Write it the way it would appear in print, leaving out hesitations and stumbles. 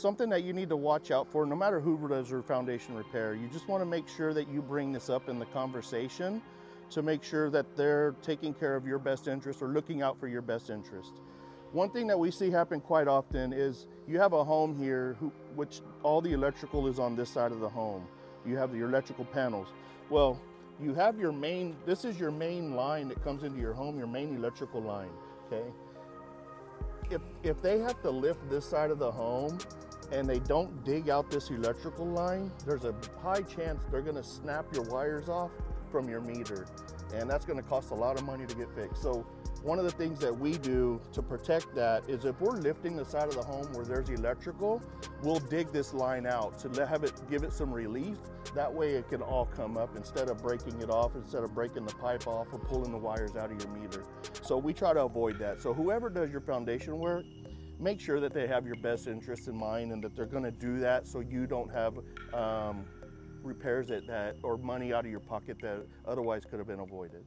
something that you need to watch out for, no matter who does your foundation repair. You just want to make sure that you bring this up in the conversation to make sure that they're taking care of your best interest or looking out for your best interest. One thing that we see happen quite often is you have a home here which all the electrical is on this side of the home. You have your electrical panels. Well, you have your main, this is your main line that comes into your home, your main electrical line, okay? If they have to lift this side of the home and they don't dig out this electrical line, there's a high chance they're gonna snap your wires off from your meter. And that's gonna cost a lot of money to get fixed. So one of the things that we do to protect that is if we're lifting the side of the home where there's electrical, we'll dig this line out to give it some relief. That way it can all come up instead of breaking it off, instead of breaking the pipe off or pulling the wires out of your meter. So we try to avoid that. So whoever does your foundation work, make sure that they have your best interest in mind and that they're gonna do that so you don't have repairs or money out of your pocket that otherwise could have been avoided.